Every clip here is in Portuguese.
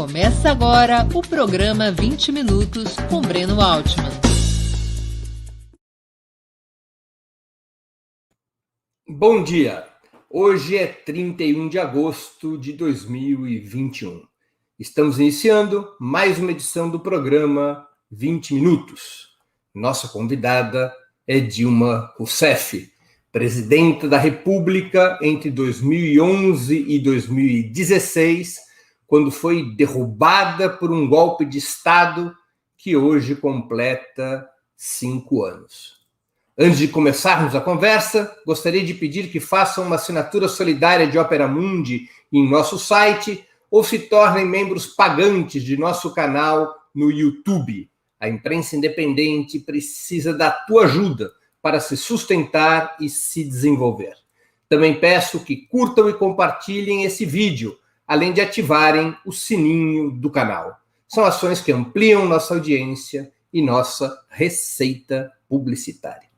Começa agora o programa 20 Minutos com Breno Altman. Bom dia! Hoje é 31 de agosto de 2021. Estamos iniciando mais uma edição do programa 20 Minutos. Nossa convidada é Dilma Rousseff, presidenta da República entre 2011 e 2016, quando foi derrubada por um golpe de Estado que hoje completa 5 anos. Antes de começarmos a conversa, gostaria de pedir que façam uma assinatura solidária de Opera Mundi em nosso site ou se tornem membros pagantes de nosso canal no YouTube. A imprensa independente precisa da tua ajuda para se sustentar e se desenvolver. Também peço que curtam e compartilhem esse vídeo, além de ativarem o sininho do canal. São ações que ampliam nossa audiência e nossa receita publicitária.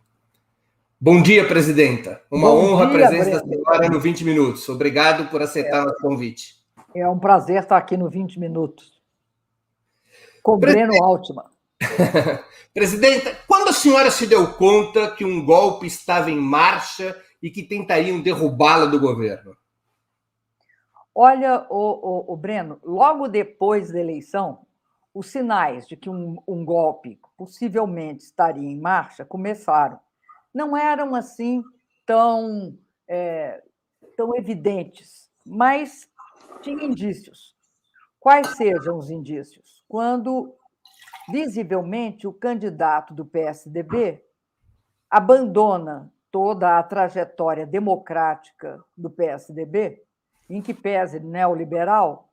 Bom dia, presidenta. Uma honra a presença da senhora no 20 Minutos. Obrigado por aceitar nosso convite. É um prazer estar aqui no 20 Minutos. Com Breno Altman. Presidenta, quando a senhora se deu conta que um golpe estava em marcha e que tentariam derrubá-la do governo? Olha, o Breno, logo depois da eleição, os sinais de que um golpe possivelmente estaria em marcha começaram. Não eram assim tão evidentes, mas tinha indícios. Quais sejam os indícios? Quando, visivelmente, o candidato do PSDB abandona toda a trajetória democrática do PSDB, em que pese neoliberal,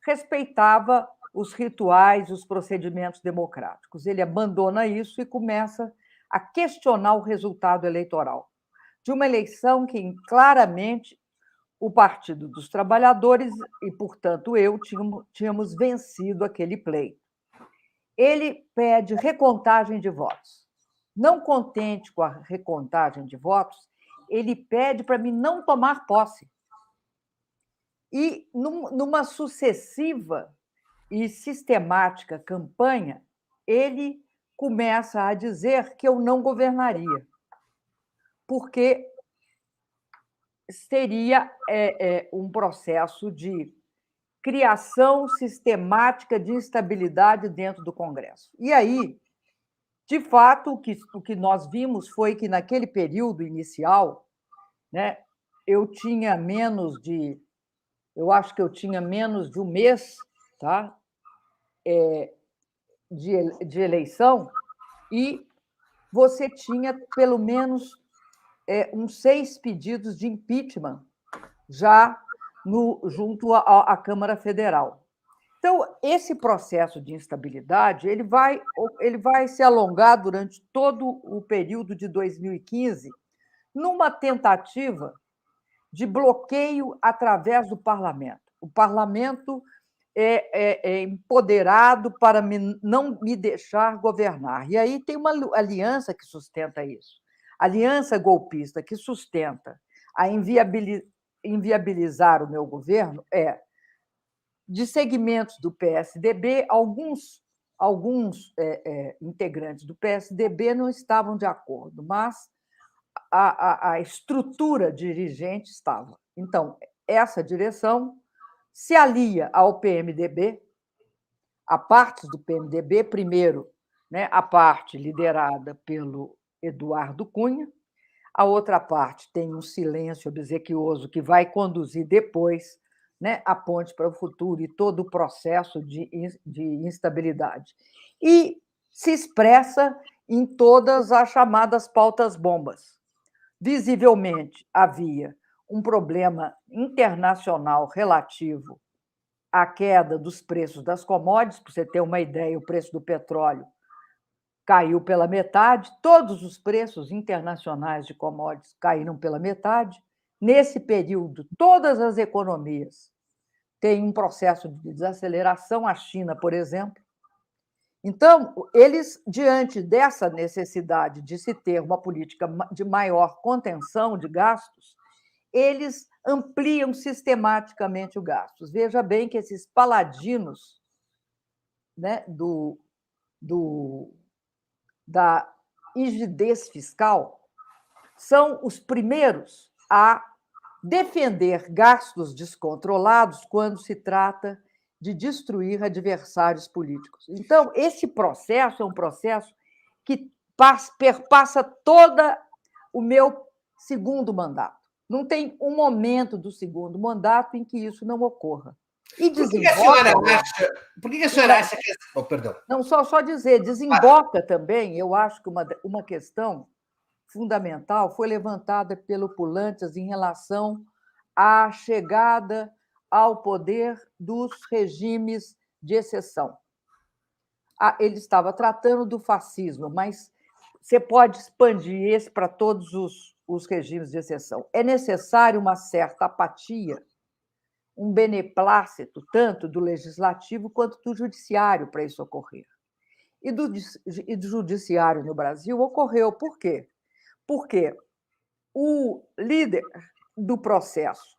respeitava os rituais, os procedimentos democráticos. Ele abandona isso e começa a questionar o resultado eleitoral de uma eleição que claramente o Partido dos Trabalhadores e, portanto, eu tínhamos vencido aquele pleito. Ele pede recontagem de votos. Não contente com a recontagem de votos, ele pede para mim não tomar posse. E, numa sucessiva e sistemática campanha, ele começa a dizer que eu não governaria, porque seria um processo de criação sistemática de instabilidade dentro do Congresso. E aí, de fato, o que nós vimos foi que, naquele período inicial, né, eu acho que eu tinha menos de um mês, tá? De eleição, e você tinha pelo menos uns 6 pedidos de impeachment já junto à Câmara Federal. Então, esse processo de instabilidade ele vai se alongar durante todo o período de 2015, numa tentativa de bloqueio através do parlamento. O parlamento é empoderado para não me deixar governar. E aí tem uma aliança que sustenta isso. A aliança golpista que sustenta a inviabilizar o meu governo de segmentos do PSDB, alguns integrantes do PSDB não estavam de acordo, mas a estrutura dirigente estava. Então, essa direção se alia ao PMDB, a partes do PMDB, primeiro, né, a parte liderada pelo Eduardo Cunha, a outra parte tem um silêncio obsequioso que vai conduzir depois, né, a ponte para o futuro e todo o processo de instabilidade. E se expressa em todas as chamadas pautas-bombas. Visivelmente, havia um problema internacional relativo à queda dos preços das commodities. Para você ter uma ideia, o preço do petróleo caiu pela metade, todos os preços internacionais de commodities caíram pela metade. Nesse período, todas as economias têm um processo de desaceleração, a China, por exemplo. Então, eles, diante dessa necessidade de se ter uma política de maior contenção de gastos, eles ampliam sistematicamente o gasto. Veja bem que esses paladinos, né, da rigidez fiscal são os primeiros a defender gastos descontrolados quando se trata de destruir adversários políticos. Então, esse processo é um processo que perpassa todo o meu segundo mandato. Não tem um momento do segundo mandato em que isso não ocorra. E Por que a senhora acha? Por que a senhora acha que. Oh, perdão. Não, só dizer, desemboca também, eu acho que uma questão fundamental foi levantada pelo Pulantzas em relação à chegada ao poder dos regimes de exceção. Ele estava tratando do fascismo, mas você pode expandir esse para todos os regimes de exceção. É necessário uma certa apatia, um beneplácito, tanto do legislativo quanto do judiciário, para isso ocorrer. E do judiciário no Brasil ocorreu. Por quê? Porque o líder do processo,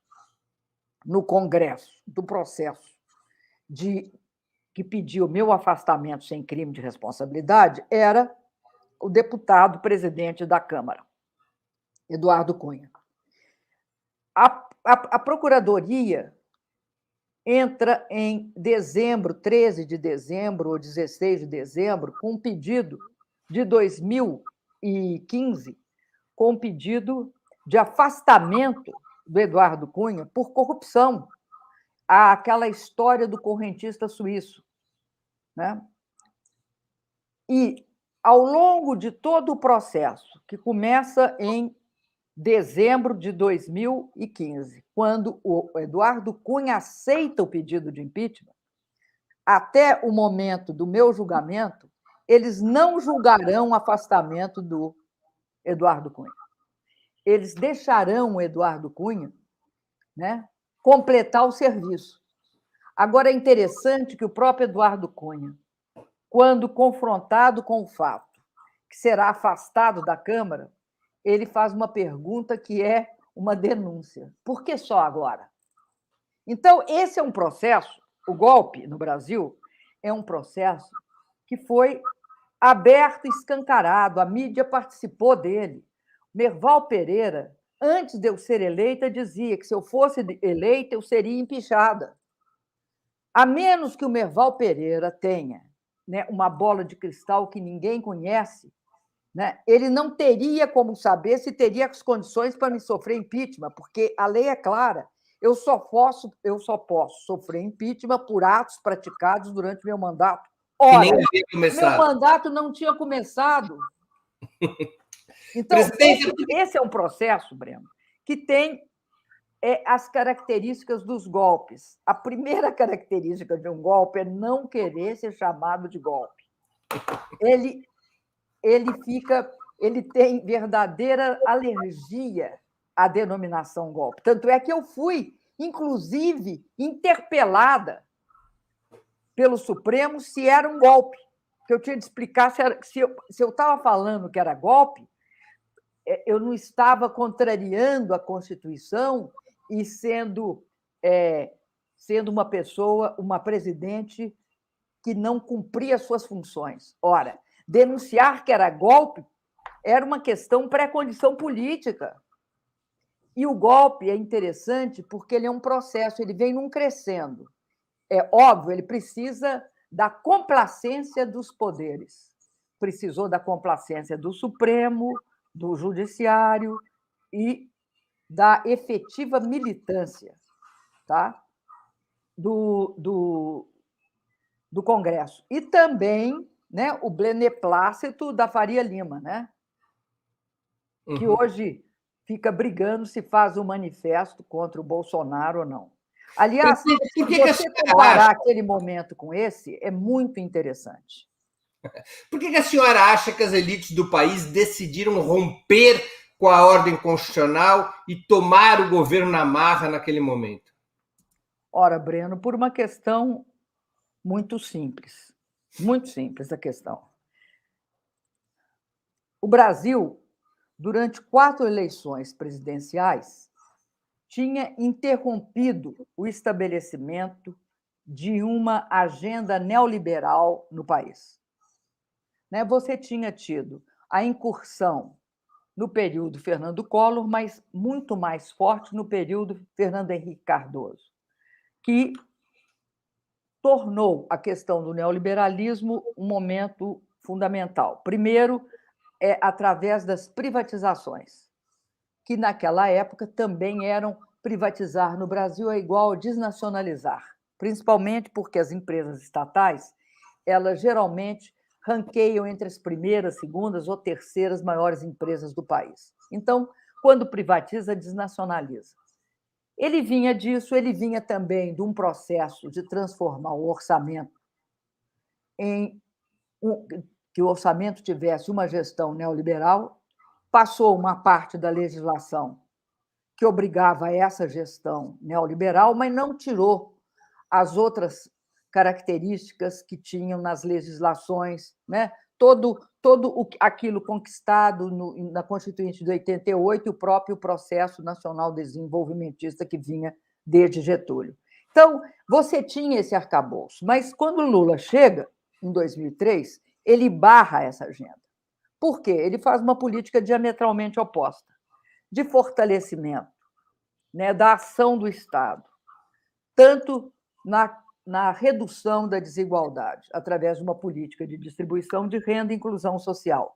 no Congresso, do processo que pediu meu afastamento sem crime de responsabilidade, era o deputado presidente da Câmara, Eduardo Cunha. A Procuradoria entra em dezembro, 13 de dezembro ou 16 de dezembro, com um pedido de 2015, com um pedido de afastamento do Eduardo Cunha por corrupção, aquela história do correntista suíço, né? E, ao longo de todo o processo, que começa em dezembro de 2015, quando o Eduardo Cunha aceita o pedido de impeachment, até o momento do meu julgamento, eles não julgarão o afastamento do Eduardo Cunha. Eles deixarão o Eduardo Cunha, né, completar o serviço. Agora, é interessante que o próprio Eduardo Cunha, quando confrontado com o fato que será afastado da Câmara, ele faz uma pergunta que é uma denúncia. Por que só agora? Então, esse é um processo, o golpe no Brasil é um processo que foi aberto e escancarado, a mídia participou dele. Merval Pereira, antes de eu ser eleita, dizia que se eu fosse eleita, eu seria empichada. A menos que o Merval Pereira tenha, né, uma bola de cristal que ninguém conhece, né, ele não teria como saber se teria as condições para me sofrer impeachment, porque a lei é clara. Eu só posso sofrer impeachment por atos praticados durante meu mandato. Ora, meu mandato não tinha começado. Então, esse é um processo, Breno, que tem as características dos golpes. A primeira característica de um golpe é não querer ser chamado de golpe. Ele tem verdadeira alergia à denominação golpe. Tanto é que eu fui, inclusive, interpelada pelo Supremo se era um golpe, que eu tinha de explicar se eu estava falando que era golpe, eu não estava contrariando a Constituição e sendo uma pessoa, uma presidente que não cumpria suas funções. Ora, denunciar que era golpe era uma questão pré-condição política. E o golpe é interessante porque ele é um processo, ele vem num crescendo. É óbvio, ele precisa da complacência dos poderes. Precisou da complacência do Supremo, do Judiciário e da efetiva militância, tá? do Congresso. E também, né, o beneplácito da Faria Lima, né? Que hoje fica brigando se faz um manifesto contra o Bolsonaro ou não. Aliás, se você comparar aquele momento com esse, é muito interessante. Por que a senhora acha que as elites do país decidiram romper com a ordem constitucional e tomar o governo na marra naquele momento? Ora, Breno, por uma questão muito simples. Muito simples a questão. O Brasil, durante 4 eleições presidenciais, tinha interrompido o estabelecimento de uma agenda neoliberal no país. Você tinha tido a incursão no período Fernando Collor, mas muito mais forte no período Fernando Henrique Cardoso, que tornou a questão do neoliberalismo um momento fundamental. Primeiro, através das privatizações, que naquela época também eram privatizar no Brasil é igual a desnacionalizar, principalmente porque as empresas estatais, elas geralmente ranqueiam entre as primeiras, segundas ou terceiras maiores empresas do país. Então, quando privatiza, desnacionaliza. Ele vinha disso, ele vinha também de um processo de transformar o orçamento que o orçamento tivesse uma gestão neoliberal, passou uma parte da legislação que obrigava a essa gestão neoliberal, mas não tirou as outras características que tinham nas legislações, todo aquilo conquistado na Constituinte de 88 e o próprio processo nacional desenvolvimentista que vinha desde Getúlio. Então, você tinha esse arcabouço, mas quando Lula chega, em 2003, ele barra essa agenda. Por quê? Ele faz uma política diametralmente oposta, de fortalecimento, da ação do Estado, tanto na redução da desigualdade, através de uma política de distribuição de renda e inclusão social,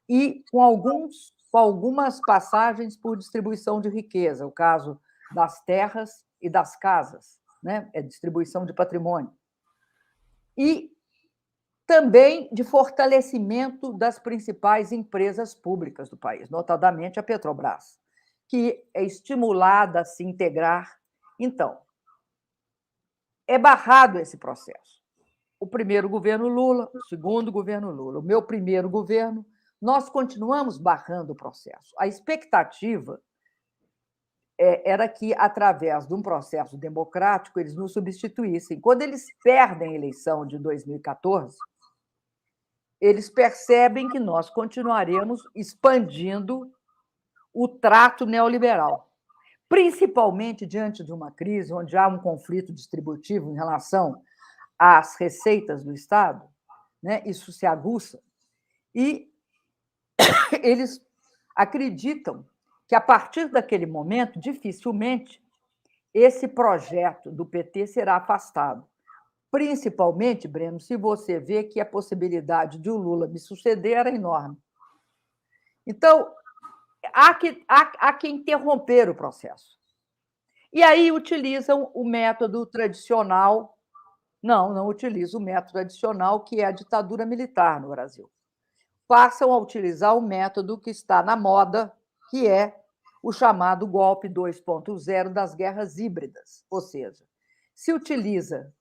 e com algumas passagens por distribuição de riqueza, o caso das terras e das casas, distribuição de patrimônio. E também de fortalecimento das principais empresas públicas do país, notadamente a Petrobras, que é estimulada a se integrar. Então, é barrado esse processo. O primeiro governo Lula, o segundo governo Lula, o meu primeiro governo, nós continuamos barrando o processo. A expectativa era que, através de um processo democrático, eles nos substituíssem. Quando eles perdem a eleição de 2014, eles percebem que nós continuaremos expandindo o trato neoliberal, principalmente diante de uma crise onde há um conflito distributivo em relação às receitas do Estado, isso se aguça, e eles acreditam que, a partir daquele momento, dificilmente esse projeto do PT será afastado. Principalmente, Breno, se você vê que a possibilidade de o Lula me suceder era enorme. Então, há que interromper o processo. E aí utilizam o método tradicional. Não utilizam o método tradicional, que é a ditadura militar no Brasil. Passam a utilizar o método que está na moda, que é o chamado golpe 2.0 das guerras híbridas. Ou seja, se utiliza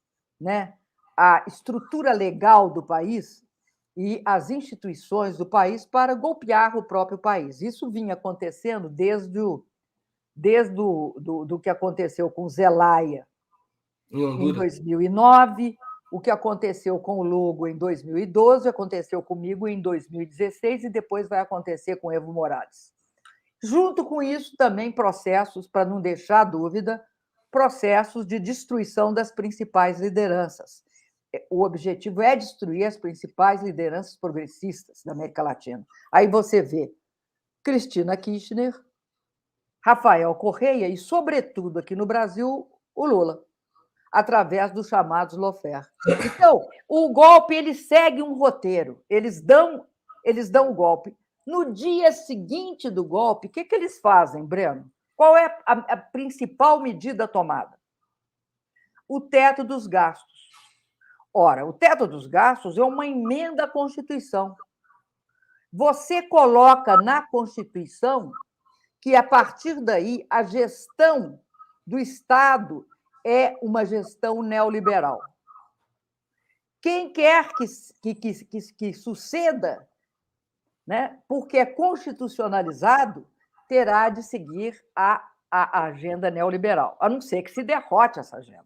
a estrutura legal do país e as instituições do país para golpear o próprio país. Isso vinha acontecendo desde do que aconteceu com Zelaya em 2009, o que aconteceu com o Lugo em 2012, aconteceu comigo em 2016 e depois vai acontecer com Evo Morales. Junto com isso, também processos, para não deixar dúvida, processos de destruição das principais lideranças. O objetivo é destruir as principais lideranças progressistas da América Latina. Aí você vê Cristina Kirchner, Rafael Correia e, sobretudo, aqui no Brasil, o Lula, através dos chamados lawfare. Então, o golpe ele segue um roteiro. Eles dão o golpe. No dia seguinte do golpe, o que eles fazem, Breno? Qual é a principal medida tomada? O teto dos gastos. Ora, o teto dos gastos é uma emenda à Constituição. Você coloca na Constituição que, a partir daí, a gestão do Estado é uma gestão neoliberal. Quem quer que suceda, porque é constitucionalizado, terá de seguir a agenda neoliberal, a não ser que se derrote essa agenda.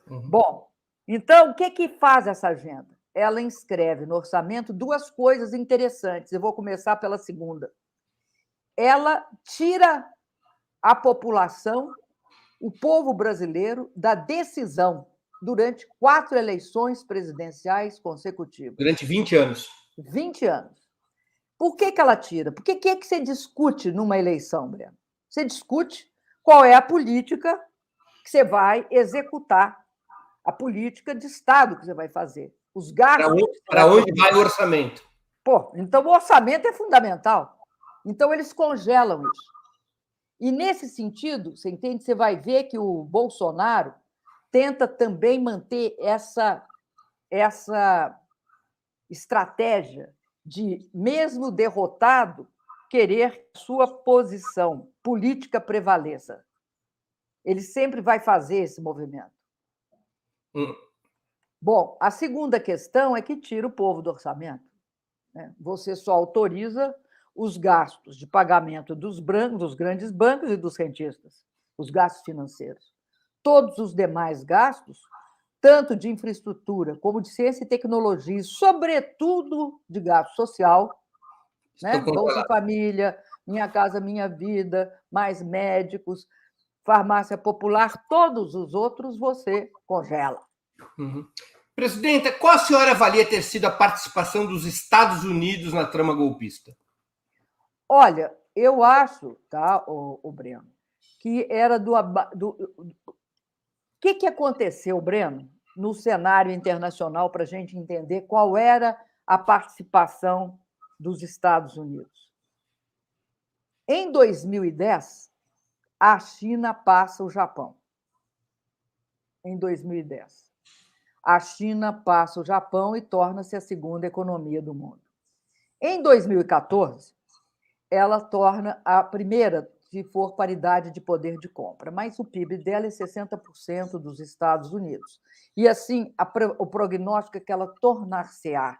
Uhum. Bom, então, o que faz essa agenda? Ela inscreve no orçamento duas coisas interessantes. Eu vou começar pela segunda. Ela tira a população, o povo brasileiro, da decisão durante 4 eleições presidenciais consecutivas. Durante 20 anos. 20 anos. Por que ela tira? Porque o que é que você discute numa eleição, Breno? Você discute qual é a política que você vai executar, a política de Estado que você vai fazer, os gastos. Para onde vai o orçamento? Então o orçamento é fundamental. Então eles congelam isso. E nesse sentido, você entende? Você vai ver que o Bolsonaro tenta também manter essa estratégia de, mesmo derrotado, querer que sua posição política prevaleça. Ele sempre vai fazer esse movimento. Bom, a segunda questão é que tira o povo do orçamento. Você só autoriza os gastos de pagamento dos grandes bancos e dos rentistas, os gastos financeiros. Todos os demais gastos, tanto de infraestrutura como de ciência e tecnologia, e, sobretudo, de gasto social, Bolsa Família, Minha Casa Minha Vida, mais médicos, farmácia popular, todos os outros você congela. Uhum. Presidenta, qual a senhora avalia ter sido a participação dos Estados Unidos na trama golpista? Olha, eu acho, o Breno, que era O que aconteceu, Breno, no cenário internacional para a gente entender qual era a participação dos Estados Unidos? Em 2010, a China passa o Japão. Em 2010. A China passa o Japão e torna-se a segunda economia do mundo. Em 2014, ela torna a primeira, se for paridade de poder de compra, mas o PIB dela é 60% dos Estados Unidos. E, assim, o prognóstico é que ela tornar-se-á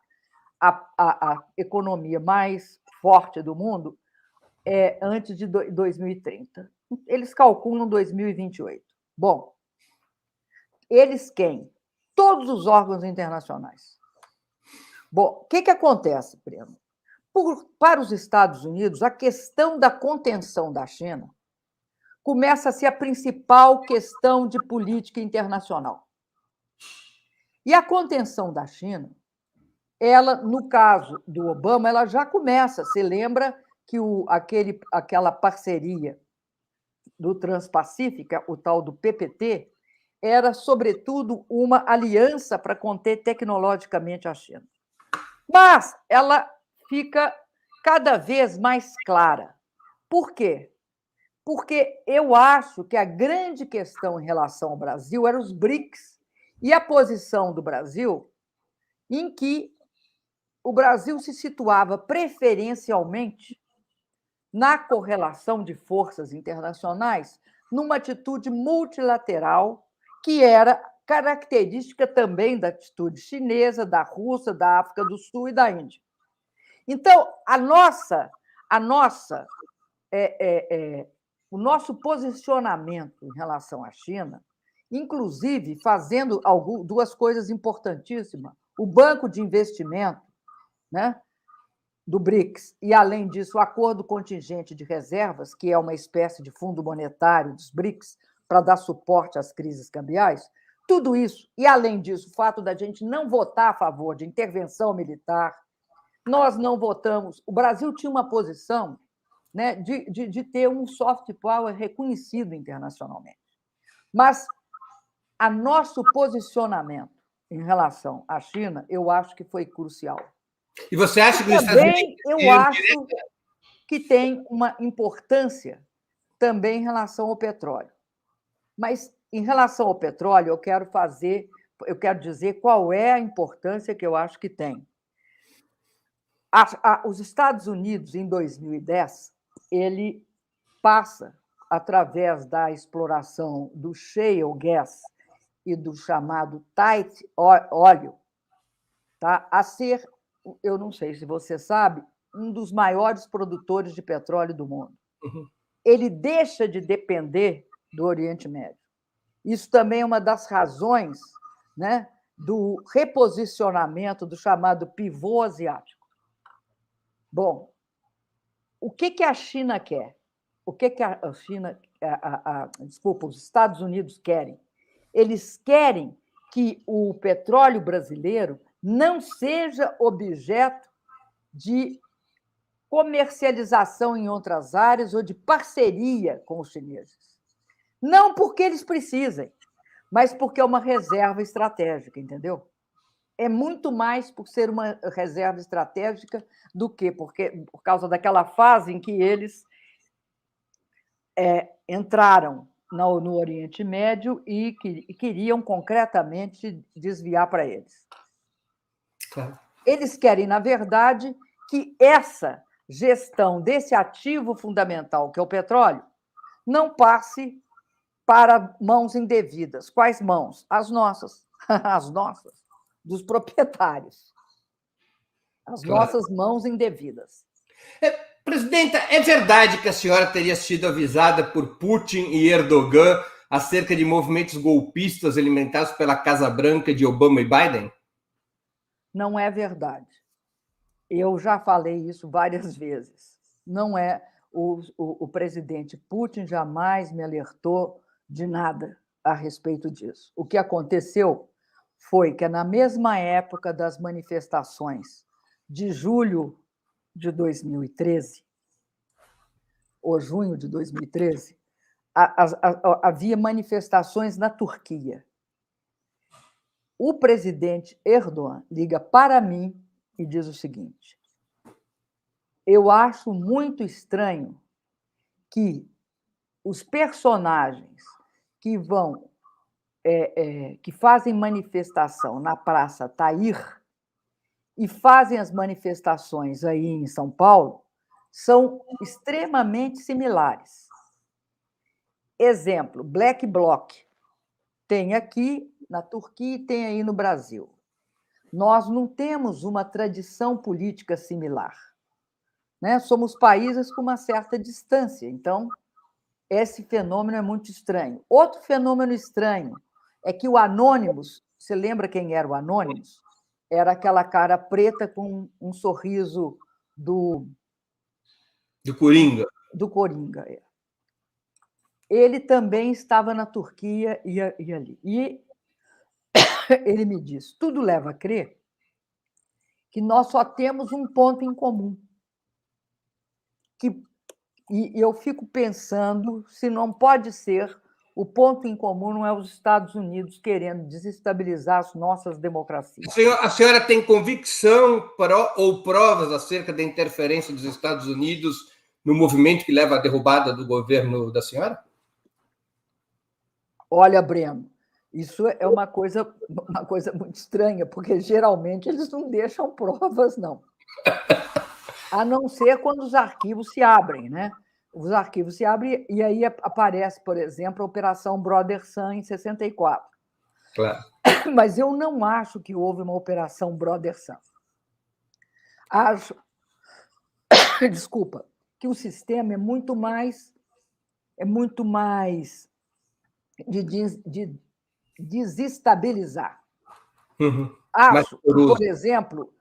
a economia mais forte do mundo antes de 2030. Eles calculam 2028. Bom, eles quem? Todos os órgãos internacionais. Bom, o que acontece, Breno? Para os Estados Unidos, a questão da contenção da China começa a ser a principal questão de política internacional. E a contenção da China, ela, no caso do Obama, ela já começa. Você lembra que aquela parceria do Transpacífica, o tal do PPT, era, sobretudo, uma aliança para conter tecnologicamente a China. Mas ela fica cada vez mais clara. Por quê? Porque eu acho que a grande questão em relação ao Brasil era os BRICS e a posição do Brasil, em que o Brasil se situava preferencialmente na correlação de forças internacionais, numa atitude multilateral, que era característica também da atitude chinesa, da Rússia, da África do Sul e da Índia. Então, o nosso posicionamento em relação à China, inclusive fazendo duas coisas importantíssimas: o Banco de Investimento, do BRICS, e, além disso, o Acordo Contingente de Reservas, que é uma espécie de fundo monetário dos BRICS para dar suporte às crises cambiais, tudo isso, e, além disso, o fato da gente não votar a favor de intervenção militar, nós não votamos. O Brasil tinha uma posição de ter um soft power reconhecido internacionalmente. Mas o nosso posicionamento em relação à China, eu acho que foi crucial. E você acha que os Estados Unidos... eu acho que tem uma importância também em relação ao petróleo. Mas, em relação ao petróleo, eu quero dizer qual é a importância que eu acho que tem. Os Estados Unidos, em 2010, ele passa, através da exploração do shale gas e do chamado tight óleo, a ser, eu não sei se você sabe, um dos maiores produtores de petróleo do mundo. Uhum. Ele deixa de depender do Oriente Médio. Isso também é uma das razões do reposicionamento do chamado pivô asiático. Bom, o que a China quer? O que a China desculpa, os Estados Unidos querem. Eles querem que o petróleo brasileiro não seja objeto de comercialização em outras áreas ou de parceria com os chineses. Não porque eles precisem, mas porque é uma reserva estratégica, entendeu? É muito mais por ser uma reserva estratégica do que por causa daquela fase em que eles entraram no Oriente Médio e queriam concretamente desviar para eles. Claro. Eles querem, na verdade, que essa gestão desse ativo fundamental, que é o petróleo, não passe para mãos indevidas. Quais mãos? As nossas. As nossas, dos proprietários. As nossas mãos indevidas. Presidenta, é verdade que a senhora teria sido avisada por Putin e Erdogan acerca de movimentos golpistas alimentados pela Casa Branca de Obama e Biden? Não é verdade. Eu já falei isso várias vezes. Não é. O presidente Putin jamais me alertou de nada a respeito disso. O que aconteceu foi que, na mesma época das manifestações de julho de 2013, ou junho de 2013, havia manifestações na Turquia. O presidente Erdogan liga para mim e diz o seguinte: eu acho muito estranho que os personagens que vão que fazem manifestação na Praça Tahrir e fazem as manifestações aí em São Paulo são extremamente similares. Exemplo, Black Bloc. Tem aqui na Turquia e tem aí no Brasil. Nós não temos uma tradição política similar, né? Somos países com uma certa distância, então esse fenômeno é muito estranho. Outro fenômeno estranho é que o Anonymous, você lembra quem era o Anonymous? Era aquela cara preta com um sorriso do Coringa. Do Coringa. Ele também estava na Turquia e ali. E ele me disse: tudo leva a crer que nós só temos um ponto em comum. E eu fico pensando se não pode ser o ponto em comum não é os Estados Unidos querendo desestabilizar as nossas democracias. A senhora tem convicção ou provas acerca da interferência dos Estados Unidos no movimento que leva à derrubada do governo da senhora? Olha, Breno, isso é uma coisa muito estranha, porque geralmente eles não deixam provas, não. A não ser quando os arquivos se abrem, né? Os arquivos se abrem e aí aparece, por exemplo, a Operação Brother Sun em 64. Claro. Mas eu não acho que houve uma Operação Brother Sun. Acho, desculpa, que o sistema é muito mais de desestabilizar. Uhum. Acho que, por exemplo,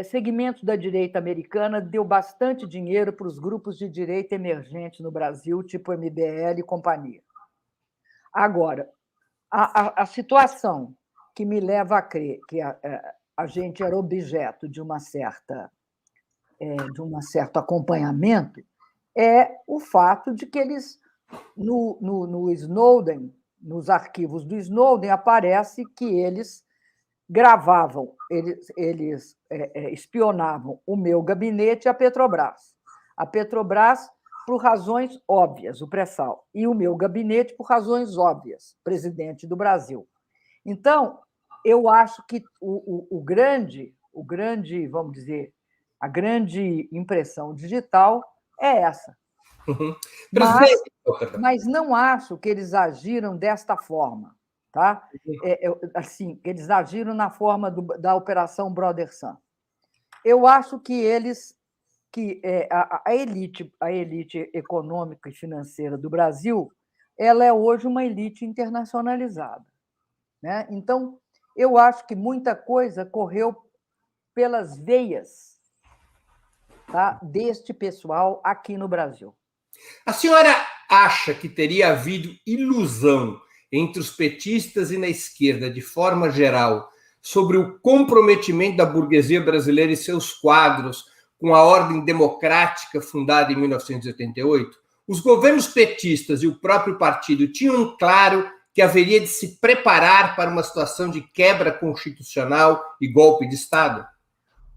segmentos da direita americana deu bastante dinheiro para os grupos de direita emergentes no Brasil, tipo MBL e companhia. Agora, a situação que me leva a crer que a gente era objeto de um certo acompanhamento é o fato de que eles, no Snowden, nos arquivos do Snowden, aparece que eles gravavam, eles espionavam o meu gabinete e a Petrobras. A Petrobras, por razões óbvias, o pré-sal, e o meu gabinete, por razões óbvias, presidente do Brasil. Então, eu acho que o grande, vamos dizer, a grande impressão digital é essa. Uhum. Mas não acho que eles agiram desta forma. Tá? Assim, eles agiram na forma da Operação Brother Sun. Eu acho que a elite econômica e financeira do Brasil, ela é hoje uma elite internacionalizada, né? Então, eu acho que muita coisa correu pelas veias, tá, deste pessoal aqui no Brasil. A senhora acha que teria havido ilusão entre os petistas e na esquerda, de forma geral, sobre o comprometimento da burguesia brasileira e seus quadros com a ordem democrática fundada em 1988? Os governos petistas e o próprio partido tinham claro que haveria de se preparar para uma situação de quebra constitucional e golpe de Estado?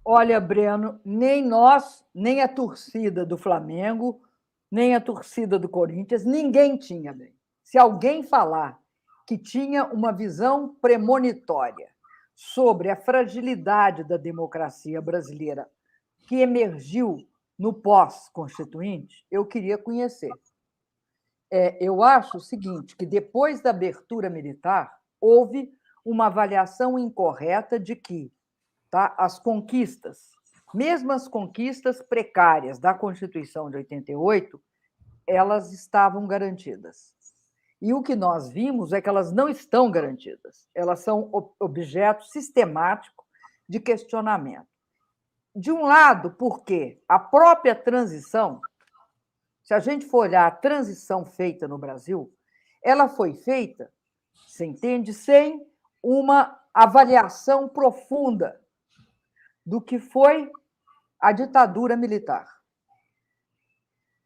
Olha, Breno, nem nós, nem a torcida do Flamengo, nem a torcida do Corinthians, ninguém tinha, bem. Se alguém falar que tinha uma visão premonitória sobre a fragilidade da democracia brasileira que emergiu no pós-constituinte, eu queria conhecer. Eu acho o seguinte, que depois da abertura militar, houve uma avaliação incorreta de que as conquistas, mesmo as conquistas precárias da Constituição de 88, elas estavam garantidas. E o que nós vimos é que elas não estão garantidas. Elas são objeto sistemático de questionamento. De um lado, porque a própria transição, se a gente for olhar a transição feita no Brasil, ela foi feita, você entende, sem uma avaliação profunda do que foi a ditadura militar,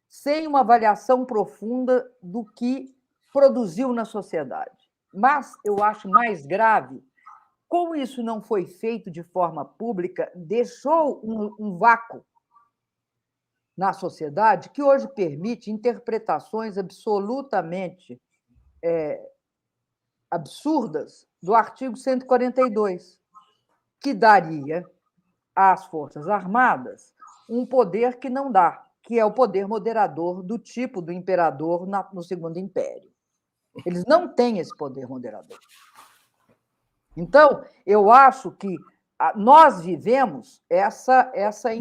sem uma avaliação profunda do que produziu na sociedade. Mas eu acho mais grave, como isso não foi feito de forma pública, deixou um vácuo na sociedade que hoje permite interpretações absolutamente absurdas do artigo 142, que daria às Forças Armadas um poder que não dá, que é o poder moderador do tipo do imperador no Segundo Império. Eles não têm esse poder moderador. Então, eu acho que nós vivemos essa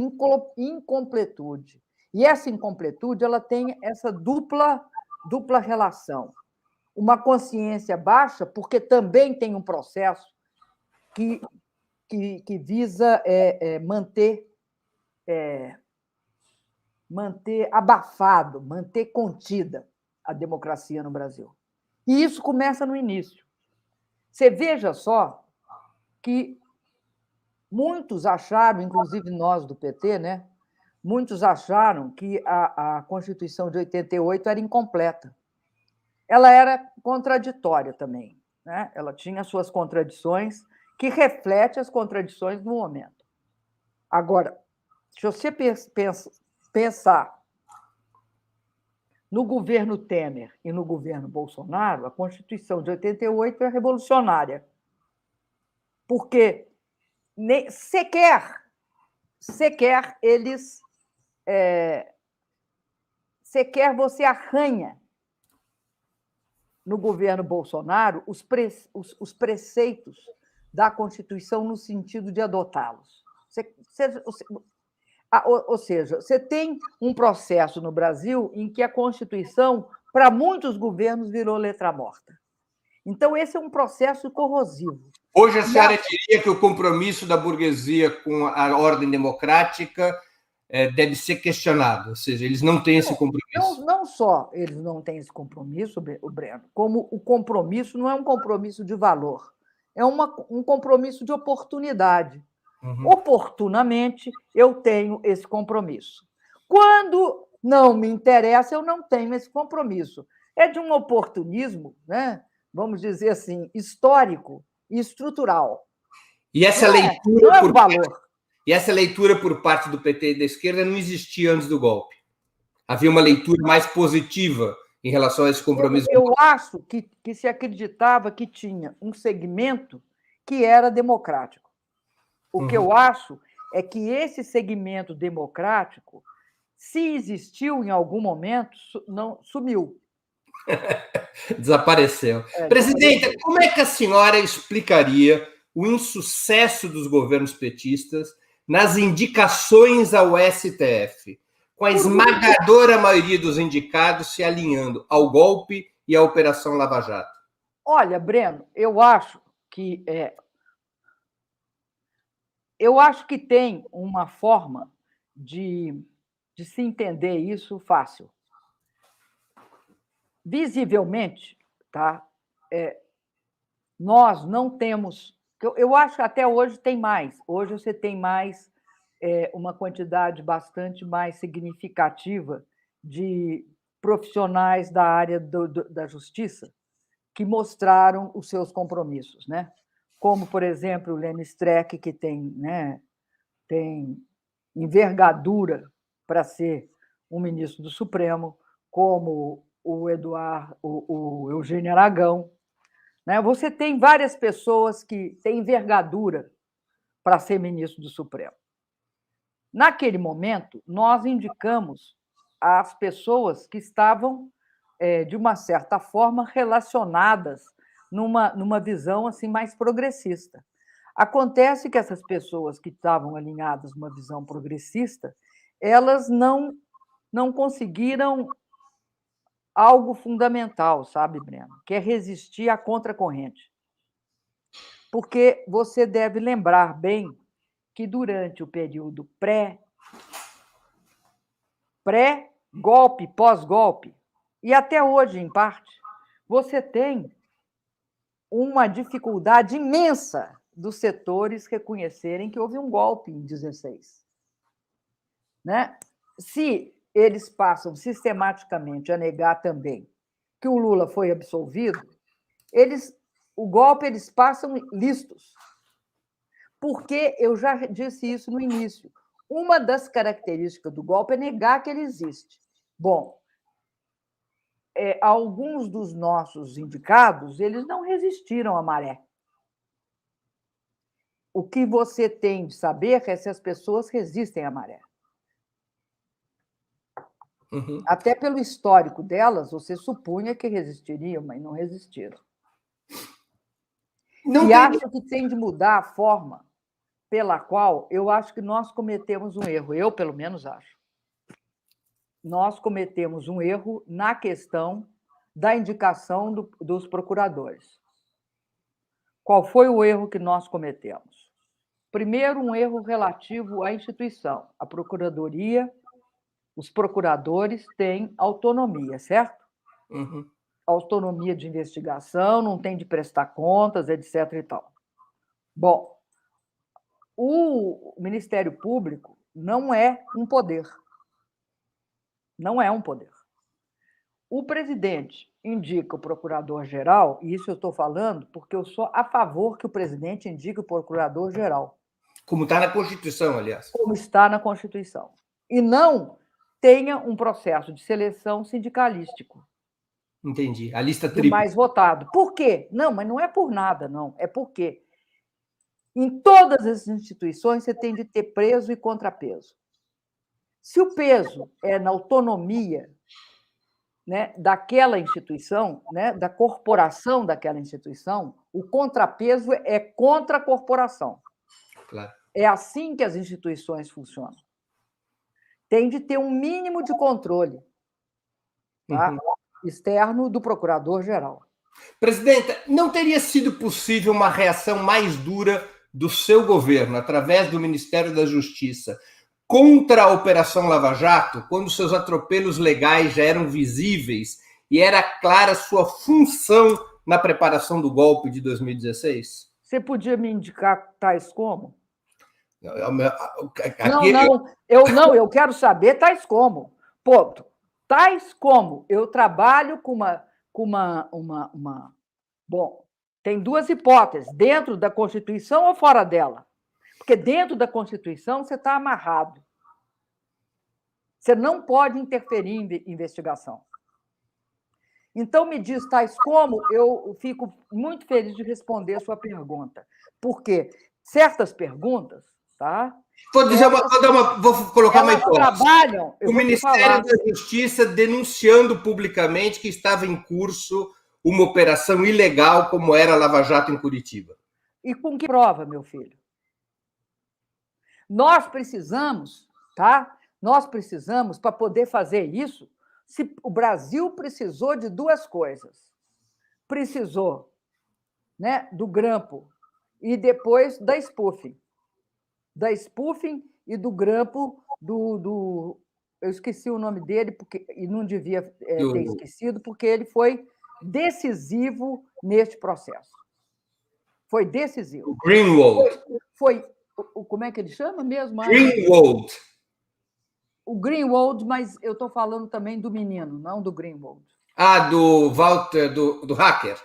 incompletude. E essa incompletude ela tem essa dupla relação. Uma consciência baixa, porque também tem um processo que visa manter abafado, manter contida a democracia no Brasil. E isso começa no início. Você veja só que muitos acharam, inclusive nós do PT, né? Muitos acharam que a Constituição de 88 era incompleta. Ela era contraditória também, né? Ela tinha suas contradições, que refletem as contradições do momento. Agora, se você pensar no governo Temer e no governo Bolsonaro, a Constituição de 88 é revolucionária, porque sequer eles... sequer você arranha no governo Bolsonaro os preceitos da Constituição no sentido de adotá-los. Ou seja, você tem um processo no Brasil em que a Constituição, para muitos governos, virou letra morta. Então, esse é um processo corrosivo. Hoje a senhora diria que o compromisso da burguesia com a ordem democrática deve ser questionado, ou seja, eles não têm esse compromisso. Não só eles não têm esse compromisso, o Breno, como o compromisso não é um compromisso de valor, é um compromisso de oportunidade. Oportunamente, eu tenho esse compromisso. Quando não me interessa, eu não tenho esse compromisso. É de um oportunismo, né? Vamos dizer assim, histórico e estrutural. E essa leitura não é um valor. E essa leitura por parte do PT e da esquerda não existia antes do golpe. Havia uma leitura mais positiva em relação a esse compromisso. Eu acho que se acreditava que tinha um segmento que era democrático. O que eu acho é que esse segmento democrático, se existiu em algum momento, não sumiu. Desapareceu. Presidenta, como é que a senhora explicaria o insucesso dos governos petistas nas indicações ao STF, com a esmagadora maioria dos indicados se alinhando ao golpe e à Operação Lava Jato? Olha, Breno, eu acho que tem uma forma de se entender isso fácil. visivelmente, tá? Nós não temos. Eu acho que até hoje tem mais. Hoje você tem mais uma quantidade bastante mais significativa de profissionais da área da justiça que mostraram os seus compromissos, né? Como, por exemplo, o Lênin Streck, que tem, né, tem envergadura para ser um ministro do Supremo, como o Eugênio Aragão. Né? Você tem várias pessoas que têm envergadura para ser ministro do Supremo. Naquele momento, nós indicamos as pessoas que estavam, de uma certa forma, relacionadas numa visão assim mais progressista. Acontece que essas pessoas que estavam alinhadas numa visão progressista, elas não conseguiram algo fundamental, sabe, Breno? Que é resistir à contracorrente. Porque você deve lembrar bem que durante o período pré-golpe, pós-golpe, e até hoje, em parte, você tem uma dificuldade imensa dos setores reconhecerem que houve um golpe em 16. Né? Se eles passam sistematicamente a negar também que o Lula foi absolvido, o golpe eles passam listos. Porque eu já disse isso no início. Uma das características do golpe é negar que ele existe. Bom, alguns dos nossos indicados, eles não resistiram à maré. O que você tem de saber é se as pessoas resistem à maré. Uhum. Até pelo histórico delas, você supunha que resistiriam, mas não resistiram. Acho que tem de mudar a forma pela qual eu acho que nós cometemos um erro. Eu, pelo menos, acho. Nós cometemos um erro na questão da indicação dos procuradores. Qual foi o erro que nós cometemos? Primeiro, um erro relativo à instituição. A Procuradoria, os procuradores têm autonomia, certo? Uhum. Autonomia de investigação, não tem de prestar contas, etc. e tal. Bom, o Ministério Público não é um poder. Não é um poder. O presidente indica o procurador-geral, e isso eu estou falando porque eu sou a favor que o presidente indique o procurador-geral. Como está na Constituição, aliás. Como está na Constituição. E não tenha um processo de seleção sindicalístico. Entendi. A lista do tripla. mais votado. Por quê? Não, mas não é por nada, não. É porque em todas as instituições você tem de ter peso e contrapeso. Se o peso é na autonomia, né, daquela instituição, né, da corporação daquela instituição, o contrapeso é contra a corporação. Claro. É assim que as instituições funcionam. Tem de ter um mínimo de controle, tá? Externo do procurador-geral. Presidenta, não teria sido possível uma reação mais dura do seu governo, através do Ministério da Justiça, contra a Operação Lava Jato, quando seus atropelos legais já eram visíveis e era clara sua função na preparação do golpe de 2016? Você podia me indicar tais como? Eu quero saber tais como. Ponto. Tais como eu trabalho com uma. Bom, tem duas hipóteses, dentro da Constituição ou fora dela. Porque dentro da Constituição você está amarrado. Você não pode interferir em investigação. Então, me diz tais como, eu fico muito feliz de responder a sua pergunta. Porque certas perguntas, tá? Vou colocar uma hipótese. Trabalham. O Ministério da Justiça denunciando publicamente que estava em curso uma operação ilegal como era a Lava Jato em Curitiba. E com que prova, meu filho? Nós precisamos, tá? Nós precisamos, para poder fazer isso, o Brasil precisou de duas coisas. Precisou, né, do grampo e depois da spoofing. Da spoofing e do grampo eu esqueci o nome dele, e não devia ter esquecido, porque ele foi decisivo neste processo. Foi decisivo. O Greenwald. Como é que ele chama mesmo? Greenwald. O Greenwald, mas eu estou falando também do menino, não do Greenwald. Do Walter, do hacker.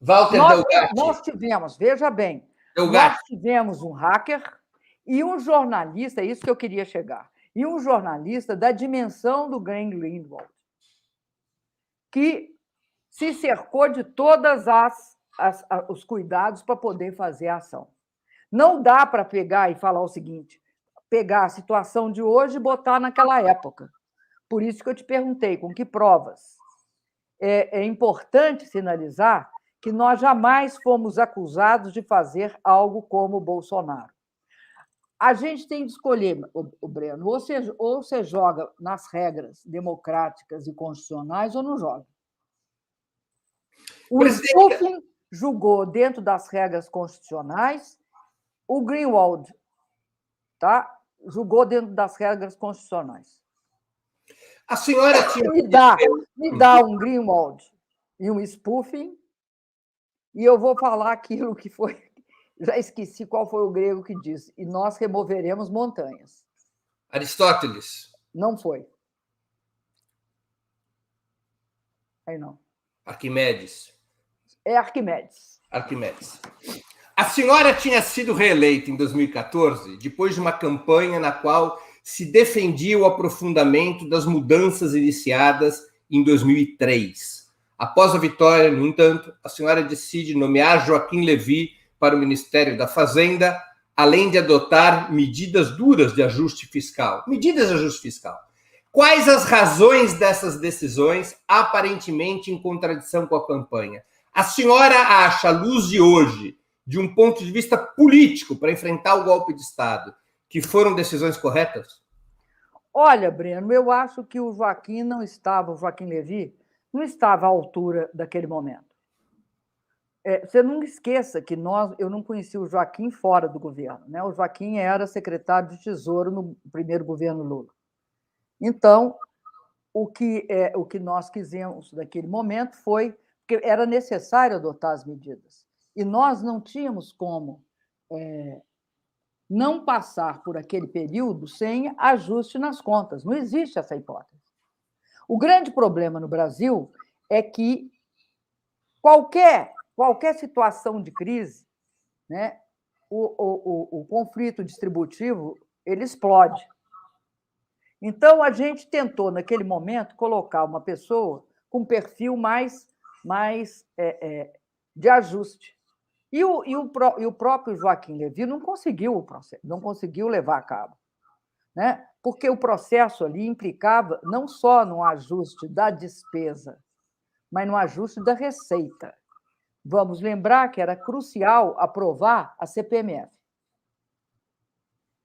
Walter Delgatti. Nós tivemos, veja bem, Delgatti. nós tivemos um hacker e um jornalista, é isso que eu queria chegar, e um jornalista da dimensão do Greenwald, que se cercou de todas os cuidados para poder fazer a ação. Não dá para pegar e falar o seguinte, pegar a situação de hoje e botar naquela época. Por isso que eu te perguntei, com que provas? É importante sinalizar que nós jamais fomos acusados de fazer algo como o Bolsonaro. A gente tem de escolher, o Breno, ou você joga nas regras democráticas e constitucionais ou não joga. O Stufin julgou dentro das regras constitucionais, o Greenwald julgou dentro das regras constitucionais. A senhora tinha... Me dá um Greenwald e um Stufin, e eu vou falar aquilo que foi... Já esqueci qual foi o grego que disse. E nós removeremos montanhas. Aristóteles. Não foi. Aí não. Arquimedes. É Arquimedes. Arquimedes. A senhora tinha sido reeleita em 2014, depois de uma campanha na qual se defendia o aprofundamento das mudanças iniciadas em 2003. Após a vitória, no entanto, a senhora decide nomear Joaquim Levy para o Ministério da Fazenda, além de adotar medidas duras de ajuste fiscal. Medidas de ajuste fiscal. Quais as razões dessas decisões, aparentemente em contradição com a campanha? A senhora acha, à luz de hoje, de um ponto de vista político, para enfrentar o golpe de Estado, que foram decisões corretas? Olha, Breno, eu acho que o Joaquim Levy, não estava à altura daquele momento. Você não esqueça que eu não conheci o Joaquim fora do governo, né? O Joaquim era secretário de Tesouro no primeiro governo Lula. Então, o que nós quisemos naquele momento foi que era necessário adotar as medidas. E nós não tínhamos como não passar por aquele período sem ajuste nas contas. Não existe essa hipótese. O grande problema no Brasil é que qualquer situação de crise, né, o conflito distributivo ele explode. Então, a gente tentou, naquele momento, colocar uma pessoa com perfil mais de ajuste. E o próprio Joaquim Levy não conseguiu o processo, não conseguiu levar a cabo, né? Porque o processo ali implicava não só no ajuste da despesa, mas no ajuste da receita. Vamos lembrar que era crucial aprovar a CPMF.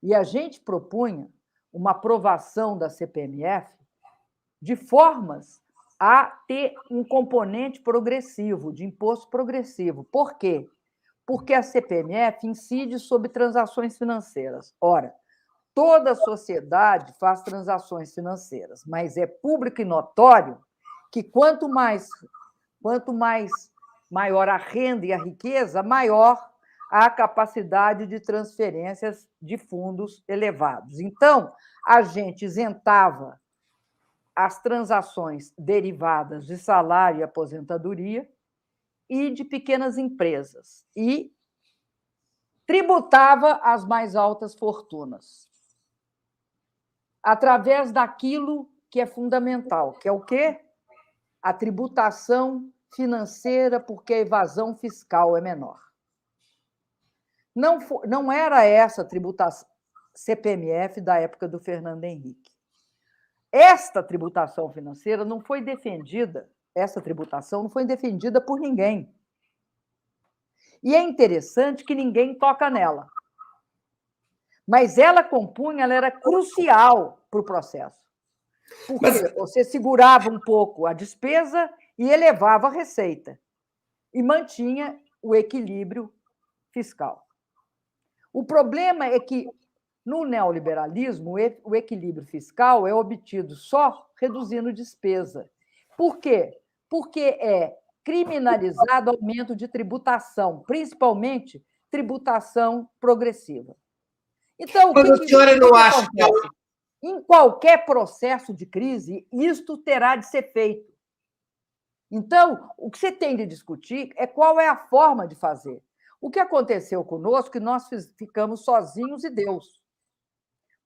E a gente propunha uma aprovação da CPMF de formas a ter um componente progressivo, de imposto progressivo. Por quê? Porque a CPMF incide sobre transações financeiras. Ora, toda a sociedade faz transações financeiras, mas é público e notório que quanto maior a renda e a riqueza, maior a capacidade de transferências de fundos elevados. Então, a gente isentava as transações derivadas de salário e aposentadoria e de pequenas empresas, e tributava as mais altas fortunas, através daquilo que é fundamental, que é o quê? A tributação financeira, porque a evasão fiscal é menor. Não era essa a tributação CPMF da época do Fernando Henrique. Esta tributação financeira não foi defendida, essa tributação não foi defendida por ninguém. E é interessante que ninguém toca nela. Mas ela era crucial para o processo. Porque você segurava um pouco a despesa e elevava a receita. E mantinha o equilíbrio fiscal. O problema é que No neoliberalismo, o equilíbrio fiscal é obtido só reduzindo despesa. Por quê? Porque é criminalizado aumento de tributação, principalmente tributação progressiva. Então, Mas a senhora não acha que... acontece? Em qualquer processo de crise, isto terá de ser feito. Então, o que você tem de discutir é qual é a forma de fazer. O que aconteceu conosco é que nós ficamos sozinhos e Deus.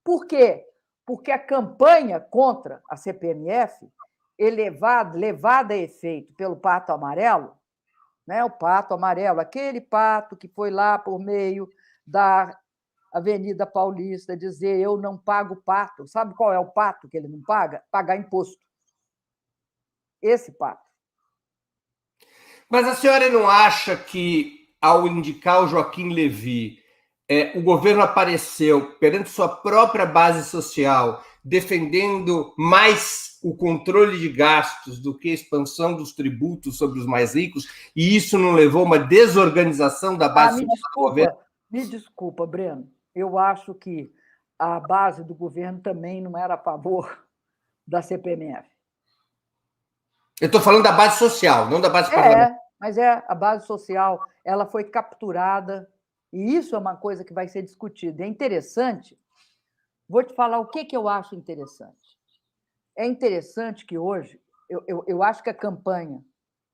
Por quê? Porque a campanha contra a CPMF, levada a efeito pelo Pato Amarelo, né? O Pato Amarelo, aquele pato que foi lá por meio da Avenida Paulista dizer eu não pago pato. Sabe qual é o pato que ele não paga? Pagar imposto. Esse pato. Mas a senhora não acha que, ao indicar o Joaquim Levy, o governo apareceu perante sua própria base social, defendendo mais o controle de gastos do que a expansão dos tributos sobre os mais ricos, e isso não levou a uma desorganização da base social do governo? Me desculpa, Breno. Eu acho que a base do governo também não era a favor da CPMF. Eu estou falando da base social, não da base parlamentar. Mas a base social ela foi capturada, e isso é uma coisa que vai ser discutida. É interessante, vou te falar o que eu acho interessante. É interessante que hoje, eu acho que a campanha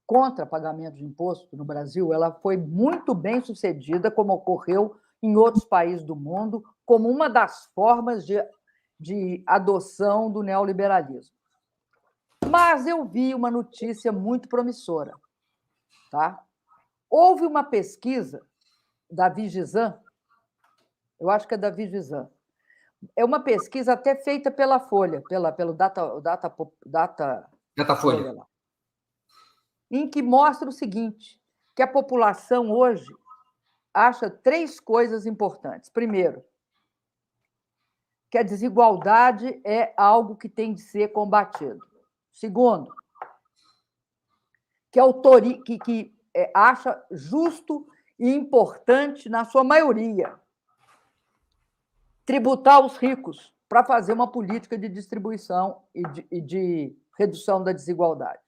contra pagamento de imposto no Brasil ela foi muito bem sucedida, como ocorreu em outros países do mundo, como uma das formas de adoção do neoliberalismo. Mas eu vi uma notícia muito promissora. Tá? Houve uma pesquisa da Vigisan, eu acho que é da Vigisan, é uma pesquisa até feita pela Folha, pelo Datafolha, lá, em que mostra o seguinte, que a população hoje acha 3 coisas importantes. Primeiro, que a desigualdade é algo que tem de ser combatido. Segundo, que acha justo e importante, na sua maioria, tributar os ricos para fazer uma política de distribuição e de redução da desigualdade.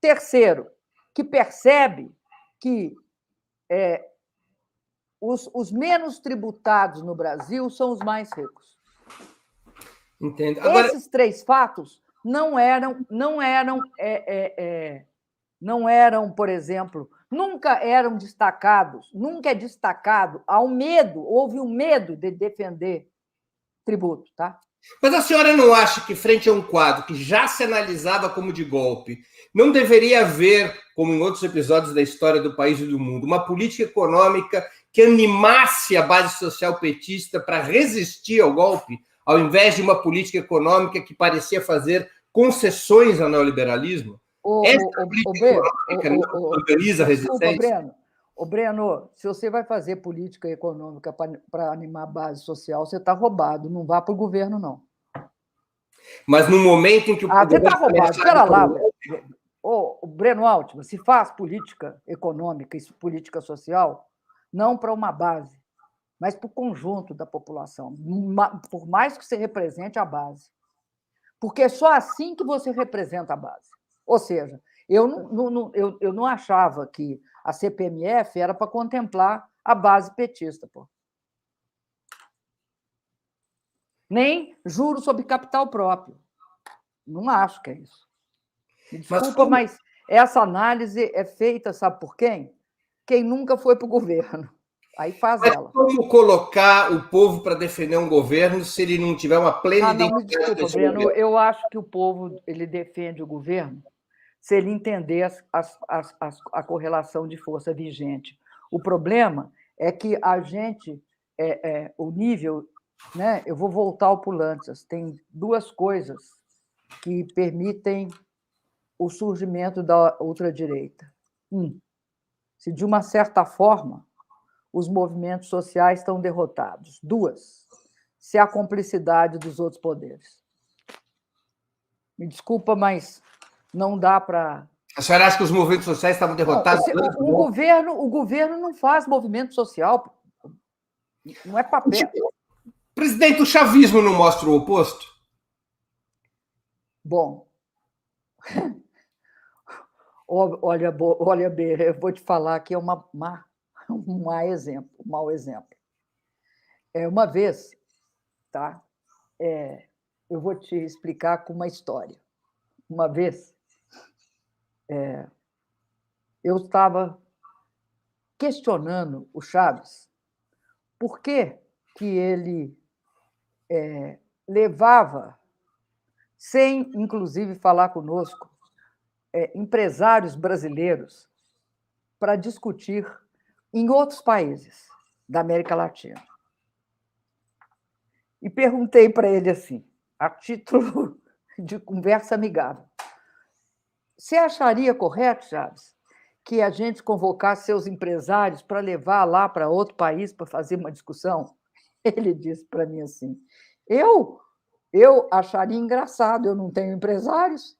Terceiro, que percebe que os menos tributados no Brasil são os mais ricos. Entendo. Agora... Esses 3 fatos não eram, por exemplo, nunca eram destacados, nunca é destacado ao medo, houve um medo de defender tributo, tá? Mas a senhora não acha que, frente a um quadro que já se analisava como de golpe, não deveria haver, como em outros episódios da história do país e do mundo, uma política econômica que animasse a base social petista para resistir ao golpe, ao invés de uma política econômica que parecia fazer concessões ao neoliberalismo? Essa política econômica não organiza a resistência? Breno, se você vai fazer política econômica para animar a base social, você está roubado. Não vá para o governo, não. Mas no momento em que o você está roubado. Espera lá, Breno Altman, se faz política econômica e política social, não para uma base, mas para o conjunto da população, por mais que você represente a base. Porque é só assim que você representa a base. Ou seja, eu não achava que a CPMF era para contemplar a base petista. Pô. Nem juros sobre capital próprio. Não acho que é isso. Me desculpa, mas essa análise é feita, sabe por quem? Quem nunca foi para o governo. Aí faz ela. Como colocar o povo para defender um governo se ele não tiver uma plena identidade? Me desculpa, Breno, eu acho que o povo ele defende o governo se ele entender a correlação de força vigente. O problema é que a gente, o nível... Né, eu vou voltar ao Pulantzas. Tem 2 coisas que permitem o surgimento da ultradireita. Se, de uma certa forma, os movimentos sociais estão derrotados. 2, se há cumplicidade dos outros poderes. Me desculpa, mas não dá para... A senhora acha que os movimentos sociais estavam derrotados? O governo não faz movimento social. Não é papel. Presidente, o chavismo não mostra o oposto? Bom, olha, B, eu vou te falar que é um mau exemplo. Uma vez, tá? Eu vou te explicar com uma história. Uma vez, eu estava questionando o Chaves por que ele levava, sem inclusive falar conosco, empresários brasileiros para discutir em outros países da América Latina. E perguntei para ele assim, a título de conversa amigável: você acharia correto, Chaves, que a gente convocasse seus empresários para levar lá para outro país para fazer uma discussão? Ele disse para mim assim: eu acharia engraçado, eu não tenho empresários.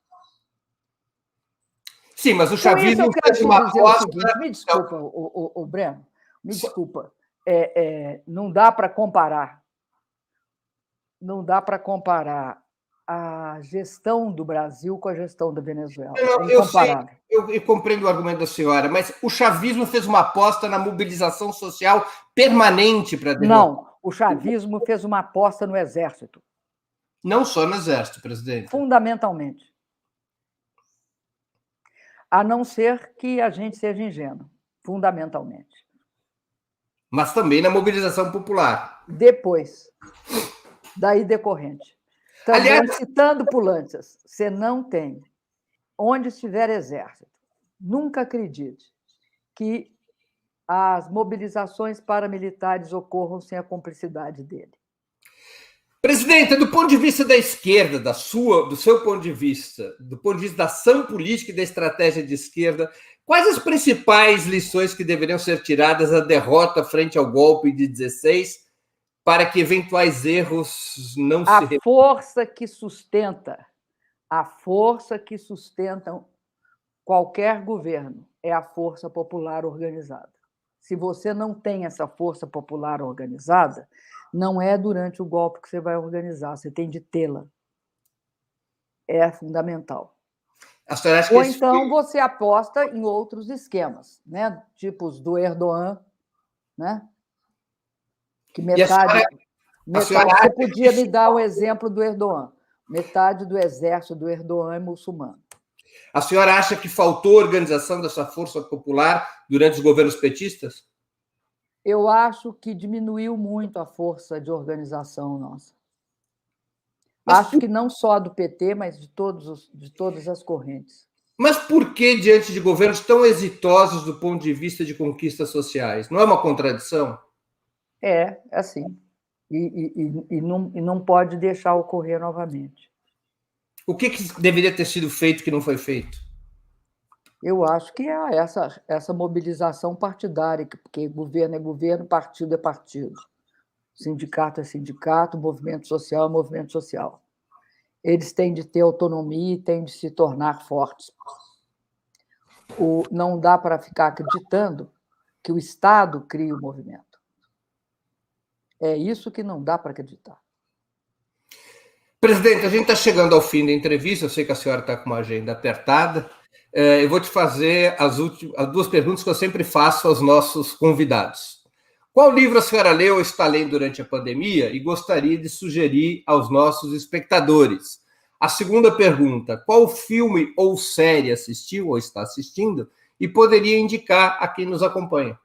Sim, mas o Com isso, chavismo eu quero fez te uma dizer o aposta. seguinte, me desculpa, o Breno, me desculpa, não dá para comparar, a gestão do Brasil com a gestão da Venezuela. Não, É incomparável. eu compreendo o argumento da senhora, mas o chavismo fez uma aposta na mobilização social permanente para derrotar. Não, o chavismo fez uma aposta no Exército. Não só no Exército, presidente. Fundamentalmente. A não ser que a gente seja ingênuo. Fundamentalmente. Mas também na mobilização popular. Depois, daí decorrente. Também, Aliás, citando Pulantzas, você não tem, onde estiver exército, nunca acredite que as mobilizações paramilitares ocorram sem a cumplicidade dele. presidente, do ponto de vista da esquerda, do seu ponto de vista, do ponto de vista da ação política e da estratégia de esquerda, quais as principais lições que deveriam ser tiradas da derrota frente ao golpe de 16 para que eventuais erros não se repitam? A força que sustenta qualquer governo é a força popular organizada. Se você não tem essa força popular organizada, não é durante o golpe que você vai organizar, você tem de tê-la. É fundamental. A senhora acha Ou que então você aposta em outros esquemas, né? Tipos do Erdogan, né? Que metade. Você podia me dar o exemplo do Erdogan. Metade do exército do Erdogan é muçulmano. A senhora acha que faltou organização dessa força popular durante os governos petistas? Eu acho que diminuiu muito a força de organização nossa. Acho que não só do PT, mas de todas as correntes. Mas por que diante de governos tão exitosos do ponto de vista de conquistas sociais? Não é uma contradição? É assim. E não pode deixar ocorrer novamente. O que deveria ter sido feito que não foi feito? Eu acho que é essa mobilização partidária, porque governo é governo, partido é partido. Sindicato é sindicato, movimento social é movimento social. Eles têm de ter autonomia e têm de se tornar fortes. Não dá para ficar acreditando que o Estado cria o movimento. É isso que não dá para acreditar. Presidente, a gente está chegando ao fim da entrevista, eu sei que a senhora está com uma agenda apertada. Eu vou te fazer as duas perguntas que eu sempre faço aos nossos convidados. Qual livro a senhora leu ou está lendo durante a pandemia e gostaria de sugerir aos nossos espectadores? A segunda pergunta, qual filme ou série assistiu ou está assistindo e poderia indicar a quem nos acompanha?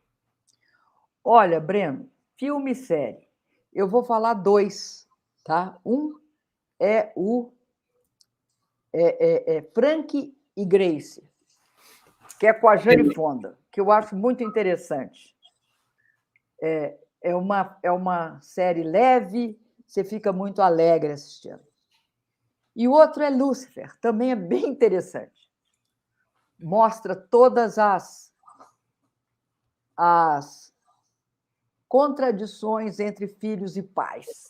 Olha, Breno, filme e série. Eu vou falar dois, tá? Um é o Frank e Grace, que é com a Jane Fonda, que eu acho muito interessante. É uma série leve, você fica muito alegre assistindo. E o outro é Lúcifer, também é bem interessante. Mostra todas as contradições entre filhos e pais.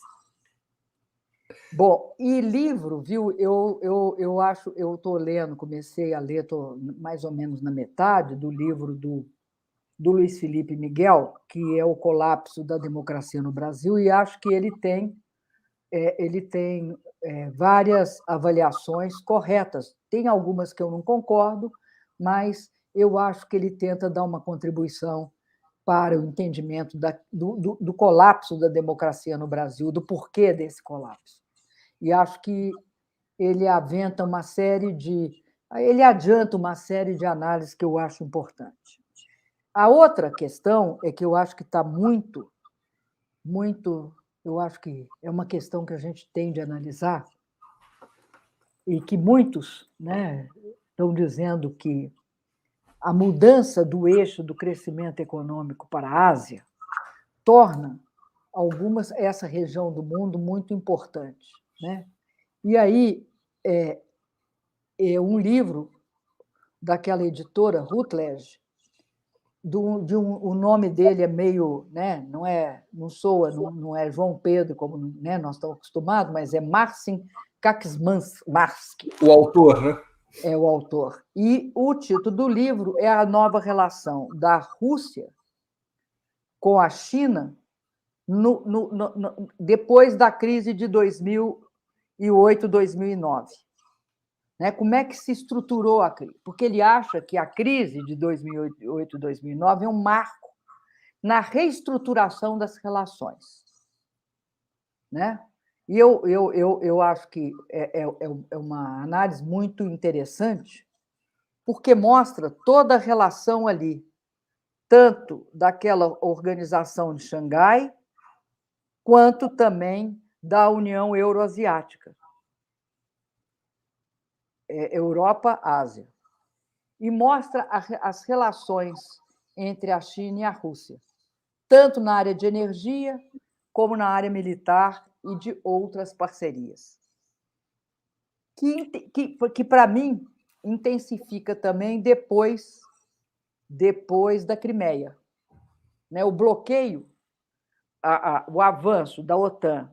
Bom, e livro, viu? Eu acho, eu estou lendo, comecei a ler, estou mais ou menos na metade do livro do do Luiz Felipe Miguel, que é o colapso da democracia no Brasil, e acho que ele tem várias avaliações corretas. Tem algumas que eu não concordo, mas eu acho que ele tenta dar uma contribuição para o entendimento do colapso da democracia no Brasil, do porquê desse colapso. E acho que ele adianta uma série de análises que eu acho importante. A outra questão é que eu acho que está muito, eu acho que é uma questão que a gente tem de analisar e que muitos, né, estão dizendo que a mudança do eixo do crescimento econômico para a Ásia torna essa região do mundo muito importante, né? E aí é um livro daquela editora Routledge, o nome dele é meio, né, não é João Pedro, como, né, nós estamos acostumados, mas é Marcin Kaczmarski. O autor, né? É o autor. E o título do livro é A Nova Relação da Rússia com a China depois da crise de 2008, 2009. Né? Como é que se estruturou a crise? Porque ele acha que a crise de 2008 e 2009 é um marco na reestruturação das relações. Né? E eu acho que é uma análise muito interessante, porque mostra toda a relação ali, tanto daquela organização de Xangai, quanto também da União Euroasiática. Europa, Ásia. E mostra as relações entre a China e a Rússia, tanto na área de energia, como na área militar e de outras parcerias. Que para mim, intensifica também depois da Crimeia. Né? O bloqueio, o avanço da OTAN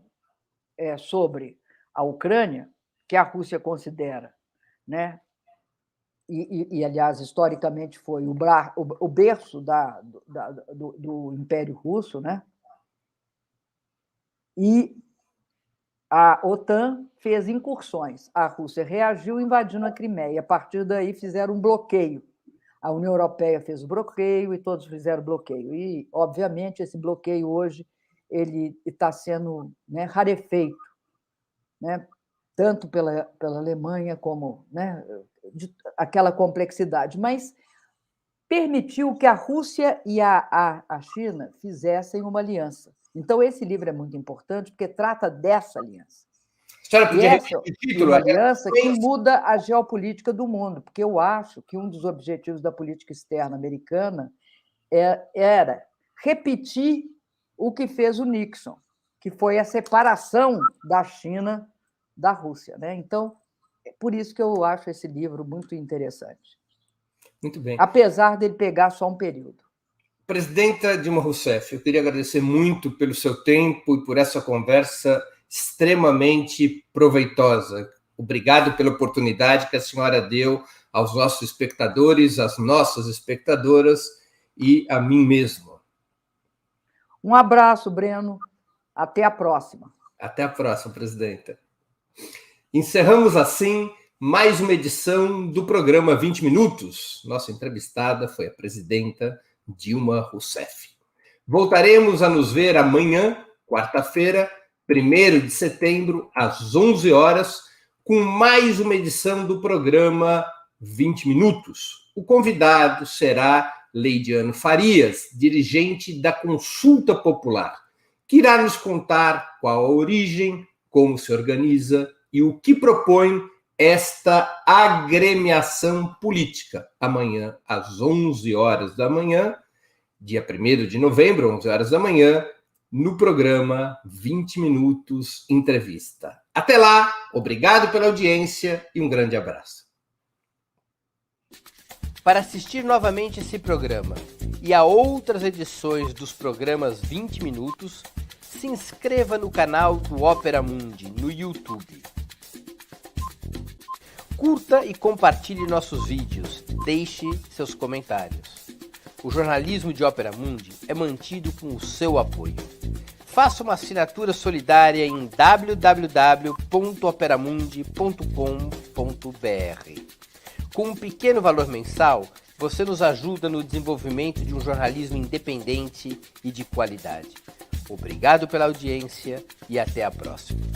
sobre a Ucrânia, que a Rússia considera, né? E aliás, historicamente foi o berço do Império Russo, né? E a OTAN fez incursões. A Rússia reagiu invadindo a Crimeia. A partir daí, fizeram um bloqueio. A União Europeia fez o bloqueio e todos fizeram bloqueio. E, obviamente, esse bloqueio hoje ele está sendo, né, rarefeito, né? Tanto pela Alemanha como, né, aquela complexidade, mas permitiu que a Rússia e a China fizessem uma aliança. Então, esse livro é muito importante porque trata dessa aliança. E essa é uma aliança que muda a geopolítica do mundo, porque eu acho que um dos objetivos da política externa americana era repetir o que fez o Nixon, que foi a separação da China da Rússia, né? Então, é por isso que eu acho esse livro muito interessante. Muito bem. Apesar dele pegar só um período. Presidenta Dilma Rousseff, eu queria agradecer muito pelo seu tempo e por essa conversa extremamente proveitosa. Obrigado pela oportunidade que a senhora deu aos nossos espectadores, às nossas espectadoras e a mim mesmo. Um abraço, Breno. Até a próxima. Até a próxima, presidenta. Encerramos assim mais uma edição do programa 20 Minutos. Nossa entrevistada foi a presidenta Dilma Rousseff. Voltaremos a nos ver amanhã, quarta-feira, 1º de setembro, às 11 horas, com mais uma edição do programa 20 Minutos. O convidado será Leidiano Farias, dirigente da Consulta Popular, que irá nos contar qual a origem, como se organiza e o que propõe esta agremiação política. Amanhã, às 11 horas da manhã, dia 1º de novembro, 11 horas da manhã, no programa 20 Minutos Entrevista. Até lá, obrigado pela audiência e um grande abraço. Para assistir novamente esse programa e a outras edições dos programas 20 Minutos, se inscreva no canal do Opera Mundi no YouTube. Curta e compartilhe nossos vídeos. Deixe seus comentários. O jornalismo de Ópera Mundi é mantido com o seu apoio. Faça uma assinatura solidária em www.operamundi.com.br. Com um pequeno valor mensal, você nos ajuda no desenvolvimento de um jornalismo independente e de qualidade. Obrigado pela audiência e até a próxima.